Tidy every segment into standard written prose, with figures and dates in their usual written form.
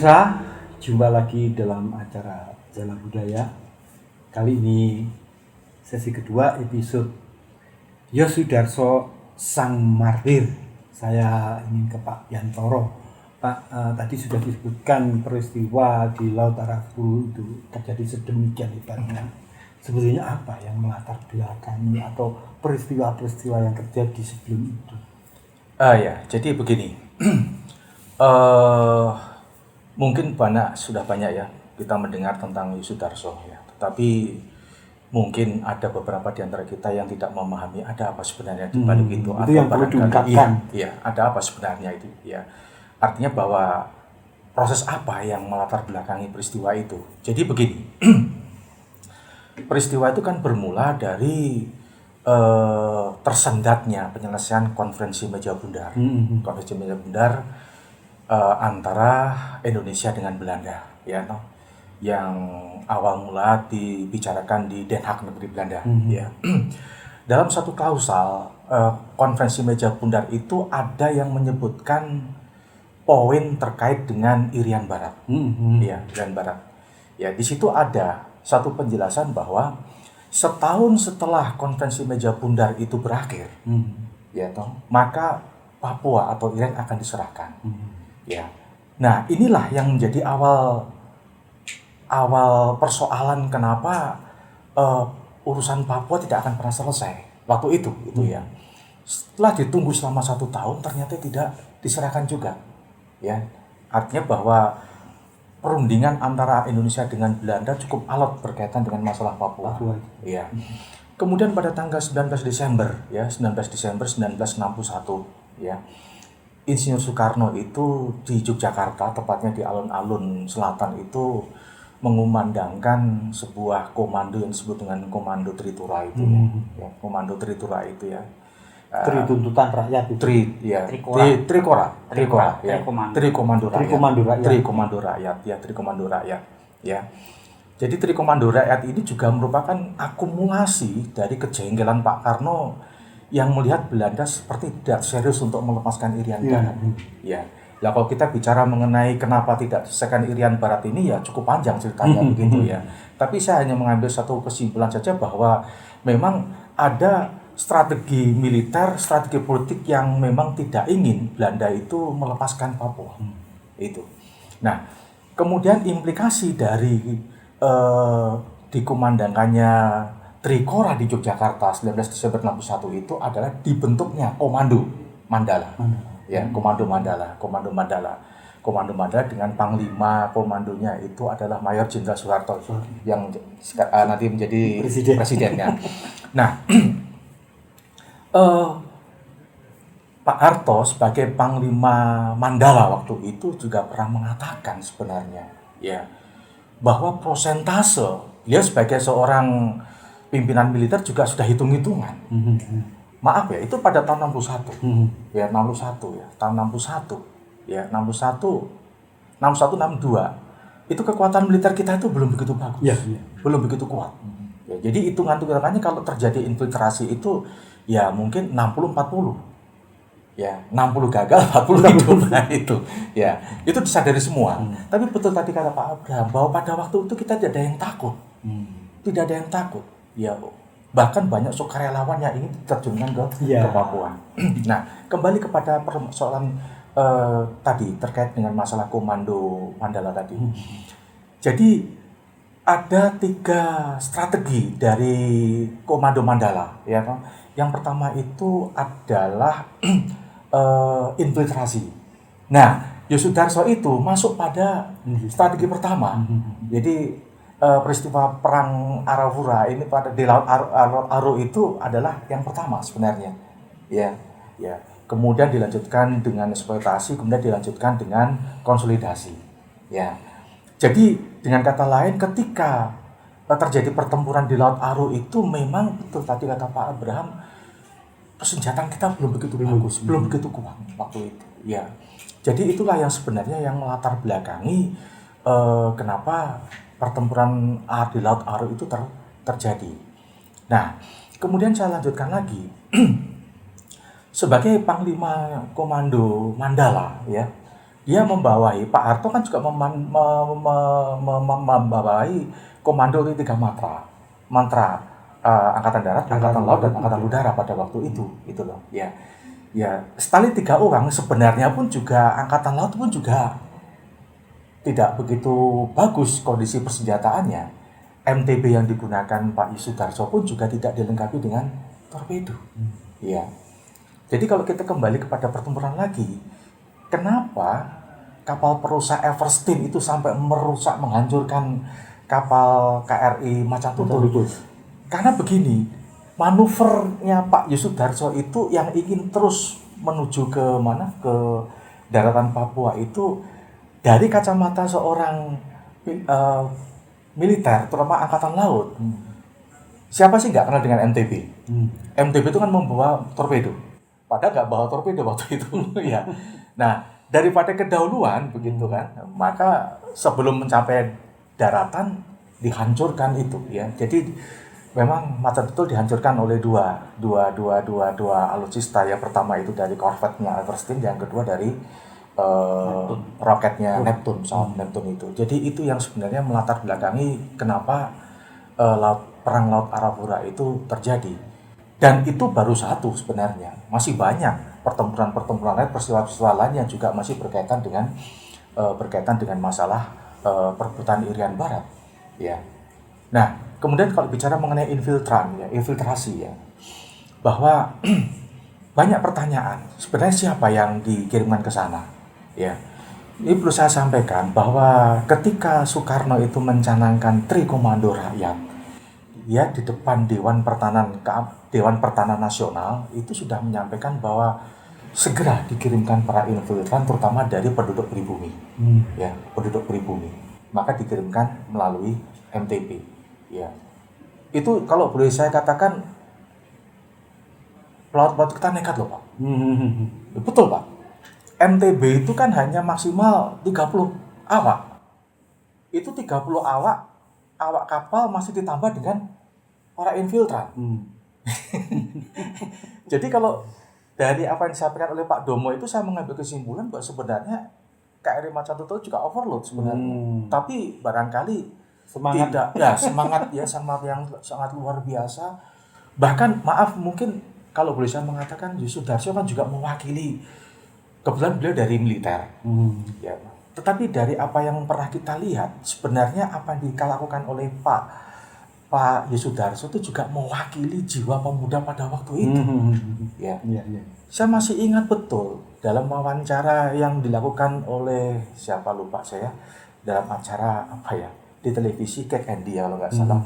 Pemirsa, jumpa lagi dalam acara Jala Budaya. Kali ini sesi kedua episode Yosudarso Sang Martir. Saya ingin ke Pak Yantoro. Pak, tadi sudah disebutkan peristiwa di Laut Arafuru itu terjadi sedemikian hebatnya. Sebetulnya apa yang melatar belakangi atau peristiwa-peristiwa yang terjadi sebelum itu? Jadi begini. Mungkin sudah banyak ya kita mendengar tentang Yosudarso ya. Tetapi mungkin ada beberapa di antara kita yang tidak memahami ada apa sebenarnya di balik itu. Itu yang perlu diungkapkan. Iya, ada apa sebenarnya itu ya. Artinya bahwa proses apa yang melatar belakangi peristiwa itu. Jadi begini. Peristiwa itu kan bermula dari tersendatnya penyelesaian konferensi meja bundar. Konferensi meja bundar antara Indonesia dengan Belanda, ya, yang awal mula dibicarakan di Den Haag negeri Belanda, ya. Dalam satu klausal konferensi meja bundar itu ada yang menyebutkan poin terkait dengan Irian Barat, ya, Irian Barat. Ya, di situ ada satu penjelasan bahwa setahun setelah konferensi meja bundar itu berakhir, ya, maka Papua atau Irian akan diserahkan. Ya, nah inilah yang menjadi awal persoalan kenapa urusan Papua tidak akan pernah selesai waktu itu, ya. Setelah ditunggu selama 1 tahun ternyata tidak diserahkan juga, ya. Artinya bahwa perundingan antara Indonesia dengan Belanda cukup alot berkaitan dengan masalah Papua. Ya. Kemudian pada tanggal 19 Desember 1961, ya. Insinyur Soekarno itu di Yogyakarta, tepatnya di alun-alun selatan itu mengumandangkan sebuah komando yang disebut dengan Komando Tritura itu, ya. Komando Tritura itu, ya. Tri tuntutan rakyat itu. Trikomando rakyat, ya. Jadi Trikomando rakyat ini juga merupakan akumulasi dari kejengkelan Pak Karno yang melihat Belanda seperti tidak serius untuk melepaskan Irian Barat. Ya. Nah, kalau kita bicara mengenai kenapa tidak diselesaikan Irian Barat ini ya cukup panjang ceritanya begitu, ya. Tapi saya hanya mengambil satu kesimpulan saja bahwa memang ada strategi militer, strategi politik yang memang tidak ingin Belanda itu melepaskan Papua. Itu. Nah, kemudian implikasi dari dikumandangkannya Trikora di Yogyakarta 19 Desember 61 itu adalah dibentuknya Komando Mandala. Ya, Komando Mandala dengan panglima komandonya itu adalah Mayor Jenderal Soeharto yang nanti menjadi presidennya. Nah, Pak Harto sebagai panglima Mandala waktu itu juga pernah mengatakan sebenarnya, ya, bahwa prosentase dia sebagai seorang pimpinan militer juga sudah hitung-hitungan. Maaf ya, itu pada tahun 61. Ya, 61 ya, tahun 61. Ya, 61 62. Itu kekuatan militer kita itu belum begitu bagus. Belum begitu kuat. Ya, jadi hitungan-hitungannya kalau terjadi infiltrasi itu ya mungkin 60-40. Ya, 60 gagal, 40 hidup. Nah, itu. Ya, itu disadari semua. Tapi betul tadi kata Pak Abraham bahwa pada waktu itu kita tidak ada yang takut. Tidak ada yang takut. Ya, bahkan banyak sukarelawan yang ingin diterjunkan ke Papua. Nah, kembali kepada persoalan tadi terkait dengan masalah Komando Mandala tadi. Jadi ada 3 strategi dari Komando Mandala, ya. Yang pertama itu adalah infiltrasi. Nah, Yosudarso itu masuk pada strategi pertama. Jadi peristiwa perang Arafura ini pada di Laut Aru itu adalah yang pertama sebenarnya, ya. Kemudian dilanjutkan dengan eksploitasi, kemudian dilanjutkan dengan konsolidasi, ya. Jadi dengan kata lain, ketika terjadi pertempuran di Laut Aru itu memang betul tadi kata Pak Abraham, persenjataan kita belum begitu bagus, belum begitu kuat waktu itu, ya. Jadi itulah yang sebenarnya yang melatar belakangi kenapa pertempuran di Laut Aru itu terjadi. Nah, kemudian saya lanjutkan lagi. Sebagai Panglima Komando Mandala, ya, dia membawahi, Pak Harto kan juga membawahi Komando Tiga Mantra Angkatan Darat, Angkatan Laut, dan Angkatan Udara pada waktu itu, gitu loh. Ya, ya, sekali 3 orang sebenarnya pun juga Angkatan Laut pun juga tidak begitu bagus kondisi persenjataannya. MTB yang digunakan Pak Sudarso pun juga tidak dilengkapi dengan torpedo. Ya. Jadi kalau kita kembali kepada pertempuran lagi, kenapa kapal perusak Eversteen itu sampai merusak, menghancurkan kapal KRI Macan Tutul? Karena begini, manuvernya Pak Sudarso itu yang ingin terus menuju ke mana? Ke daratan Papua itu dari kacamata seorang eh, militer, terutama angkatan laut. Siapa sih nggak kenal dengan MTB? MTB itu kan membawa torpedo. Padahal nggak bawa torpedo waktu itu. Ya. Nah, daripada kedahuluan begitu kan, maka sebelum mencapai daratan dihancurkan itu ya. Jadi memang Macan Tutul dihancurkan oleh dua alutsista. Yang pertama itu dari korvetnya Eversteen, yang kedua dari roketnya Neptune, pesawat Neptune itu. Jadi itu yang sebenarnya melatar belakangi kenapa perang Laut Arafura itu terjadi. Dan itu baru satu sebenarnya, masih banyak pertempuran-pertempuran lain, peristiwa-peristiwa lain yang juga masih berkaitan dengan masalah perebutan Irian Barat. Ya. Nah, kemudian kalau bicara mengenai infiltrasi ya, bahwa banyak pertanyaan, sebenarnya siapa yang dikirimkan ke sana? Ya, ini perlu saya sampaikan bahwa ketika Soekarno itu mencanangkan Tri Komando Rakyat, ya di depan Dewan Pertahanan Nasional itu sudah menyampaikan bahwa segera dikirimkan para infiltran, terutama dari penduduk pribumi, ya penduduk pribumi, maka dikirimkan melalui MTB, ya itu kalau boleh saya katakan pelaut-pelaut kita nekat loh Pak. Betul Pak. MTB itu kan hanya maksimal 30 awak. Itu 30 awak kapal masih ditambah dengan para infiltran. Jadi kalau dari apa yang disampaikan oleh Pak Domo itu saya mengambil kesimpulan bahwa sebenarnya KRI Macan Tutul juga overload sebenarnya. Tapi barangkali semangat yang sangat luar biasa. Bahkan maaf mungkin kalau boleh saya mengatakan Sudarso kan juga mewakili, kebetulan beliau dari militer. Ya. Tetapi dari apa yang pernah kita lihat, sebenarnya apa yang dilakukan oleh Pak Sudarso itu juga mewakili jiwa pemuda pada waktu itu. Ya. Saya masih ingat betul dalam wawancara yang dilakukan oleh siapa lupa saya, dalam acara apa ya di televisi Kek Andy kalau nggak salah,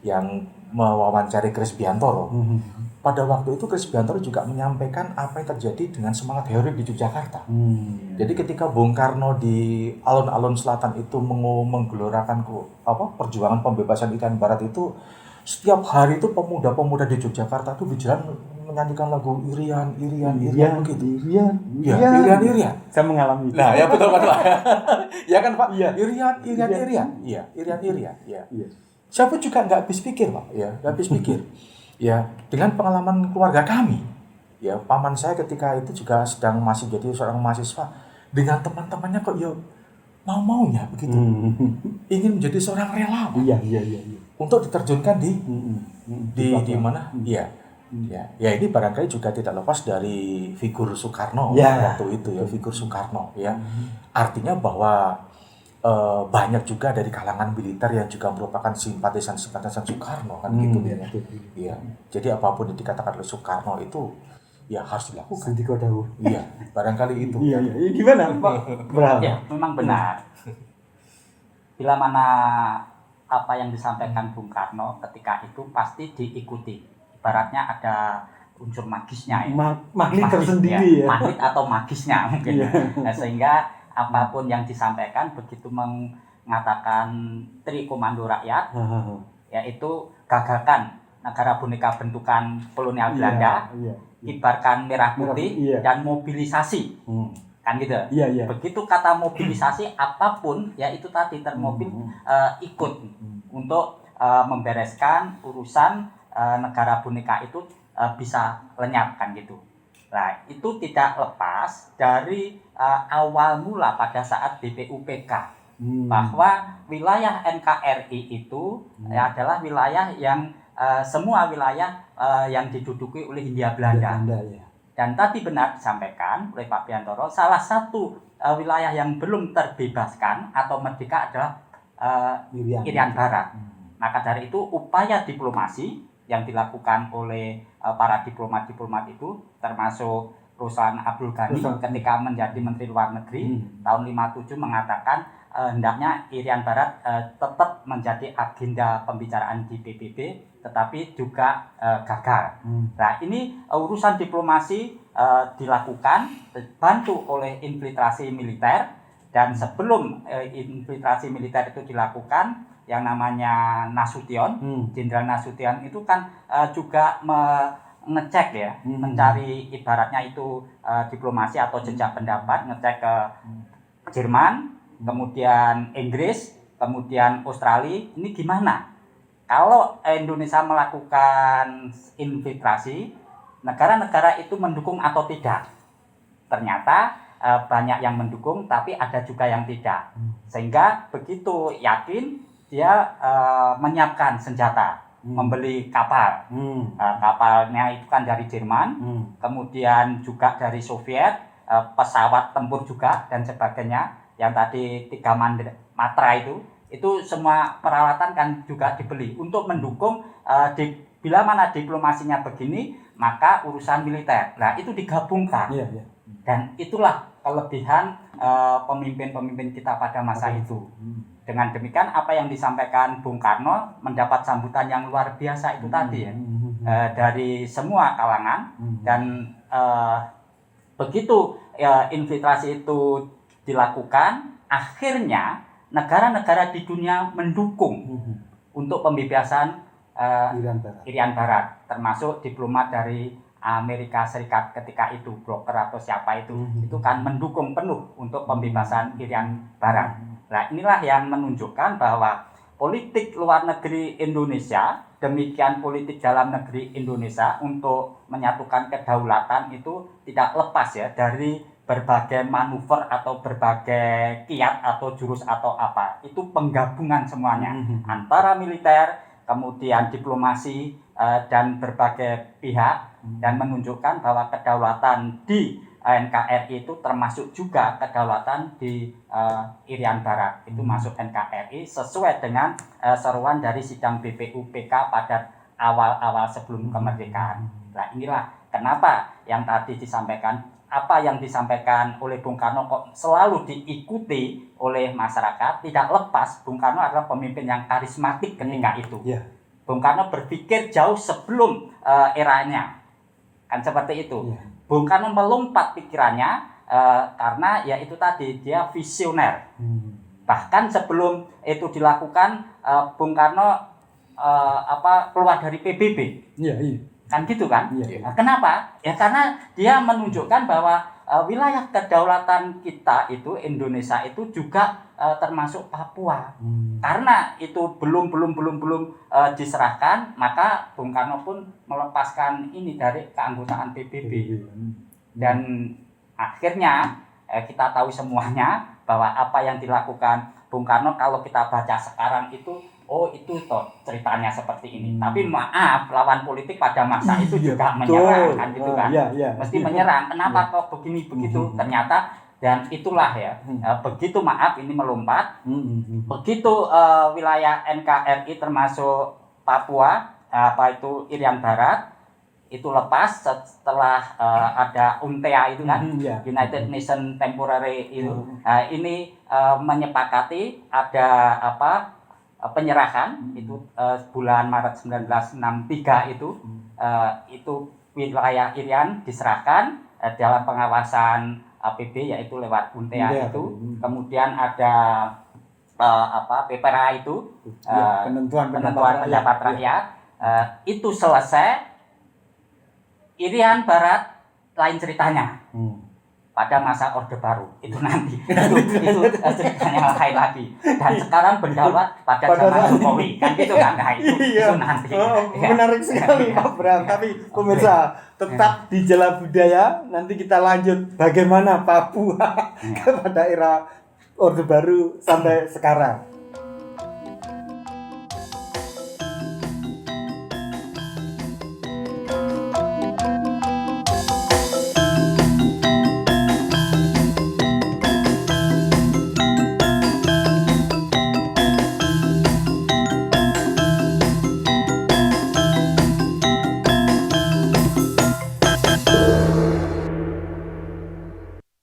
yang mewawancari Chris Biantoro. Pada waktu itu Chris Biantoro juga menyampaikan apa yang terjadi dengan semangat heroik di Yogyakarta. Jadi ketika Bung Karno di alun-alun selatan itu menggelorakan perjuangan pembebasan Irian Barat itu, setiap hari itu pemuda-pemuda di Yogyakarta itu berjalan menyanyikan lagu Irian begitu. Irian. Saya mengalami itu. Nah, ya betul. Ya kan Pak? Iya. Irian. Iya, Irian. Ya. Siapa juga nggak habis pikir Pak, ya, nggak habis pikir. Ya, dengan pengalaman keluarga kami, ya paman saya ketika itu juga sedang masih jadi seorang mahasiswa, dengan teman-temannya kok ya mau-maunya begitu, ingin menjadi seorang relawan. Iya. Untuk diterjunkan di mana? Iya. Ya ini barangkali juga tidak lepas dari figur Soekarno waktu itu ya, figur Soekarno ya. Artinya bahwa banyak juga dari kalangan militer yang juga merupakan simpatisan Soekarno kan gitu ya. Iya. Jadi apapun yang dikatakan oleh Soekarno itu ya harus dilakukan. Iya, barangkali itu. Iya. Gimana Pak? Ya, memang benar. Bila mana apa yang disampaikan Bung Karno ketika itu pasti diikuti. Ibaratnya ada unsur magisnya ya. Magnet tersendiri ya. Magnet atau magisnya mungkin. Nah, sehingga apapun yang disampaikan begitu mengatakan Tri Komando Rakyat, yaitu gagakan negara boneka bentukan kolonial Belanda, kibarkan merah putih dan mobilisasi, kan gitu. Begitu kata mobilisasi apapun, ya itu tadi termobil ikut untuk membereskan urusan negara boneka itu bisa lenyap kan gitu. Nah, itu tidak lepas dari awal mula pada saat BPUPK. Bahwa wilayah NKRI itu adalah wilayah yang semua wilayah yang diduduki oleh Hindia Belanda. Ya. Dan tadi benar disampaikan oleh Pak Biantoro, salah satu wilayah yang belum terbebaskan atau merdeka adalah Irian Barat. Maka dari itu upaya diplomasi yang dilakukan oleh para diplomat-diplomat itu, termasuk Ruslan Abdul Ghani ketika menjadi Menteri Luar Negeri tahun 57 mengatakan hendaknya Irian Barat tetap menjadi agenda pembicaraan di PBB, tetapi juga gagal. Nah, ini urusan diplomasi dilakukan dibantu oleh infiltrasi militer, dan sebelum infiltrasi militer itu dilakukan, yang namanya Nasution, Jenderal Nasution itu kan juga ngecek ya, mencari ibaratnya itu diplomasi atau jejak pendapat, ngecek ke Jerman, kemudian Inggris, kemudian Australia, ini gimana? Kalau Indonesia melakukan infiltrasi, negara-negara itu mendukung atau tidak? Ternyata banyak yang mendukung, tapi ada juga yang tidak. Sehingga begitu yakin, dia menyiapkan senjata, membeli kapal. Kapalnya itu kan dari Jerman, kemudian juga dari Soviet, pesawat tempur juga dan sebagainya. Yang tadi 3 Matra itu semua peralatan kan juga dibeli untuk mendukung bila mana diplomasinya begini, maka urusan militer. Nah, itu digabungkan. Dan itulah kelebihan pemimpin-pemimpin kita pada masa itu. Dengan demikian apa yang disampaikan Bung Karno mendapat sambutan yang luar biasa itu tadi ya, dari semua kalangan. Dan begitu infiltrasi itu dilakukan, akhirnya negara-negara di dunia mendukung untuk pembebasan Irian Barat, termasuk diplomat dari Amerika Serikat ketika itu, broker atau siapa itu kan mendukung penuh untuk pembebasan Irian Barat. Nah, inilah yang menunjukkan bahwa politik luar negeri Indonesia, demikian politik dalam negeri Indonesia untuk menyatukan kedaulatan itu tidak lepas ya dari berbagai manuver atau berbagai kiat atau jurus atau apa. Itu penggabungan semuanya antara militer, kemudian diplomasi dan berbagai pihak, dan menunjukkan bahwa kedaulatan di NKRI itu termasuk juga kedaulatan di Irian Barat. Itu masuk NKRI sesuai dengan seruan dari sidang BPUPK pada awal-awal sebelum kemerdekaan. Nah, inilah kenapa yang tadi disampaikan, apa yang disampaikan oleh Bung Karno kok selalu diikuti oleh masyarakat. Tidak lepas, Bung Karno adalah pemimpin yang karismatik ketika itu. Bung Karno berpikir jauh sebelum eranya, kan seperti itu. Bung Karno melompat pikirannya karena ya itu tadi, dia visioner. Bahkan sebelum itu dilakukan, Bung Karno keluar dari PBB. Kan gitu kan? Nah, kenapa? Ya karena dia menunjukkan bahwa wilayah kedaulatan kita itu, Indonesia itu juga termasuk Papua. Karena itu belum diserahkan, maka Bung Karno pun melepaskan ini dari keanggotaan PBB. Dan akhirnya kita tahu semuanya bahwa apa yang dilakukan Bung Karno, kalau kita baca sekarang itu, oh itu toh ceritanya seperti ini. Tapi maaf, lawan politik pada masa itu juga menyerang kan gitu kan. Mesti menyerang. Kenapa kok begini begitu? Ternyata, dan itulah ya. Begitu maaf ini melompat. Begitu wilayah NKRI termasuk Papua, itu Irian Barat itu lepas setelah ada UNTEA itu kan, United Nations Temporary itu. Ini menyepakati ada penyerahan itu bulan Maret 1963 itu wilayah Irian diserahkan dalam pengawasan APB, yaitu lewat UNTEA itu. Kemudian ada PPRA itu, penentuan pendapat rakyat. Itu selesai, Irian Barat lain ceritanya. pada masa Orde Baru itu nanti itu ceritanya lain lagi. Dan sekarang berdaulat pada zaman Jokowi kan gitu kan, nah itu nanti. Menarik sekali Pak Bram. Tapi pemirsa tetap di Jala Budaya, nanti kita lanjut bagaimana Papua kepada era Orde Baru sampai sekarang.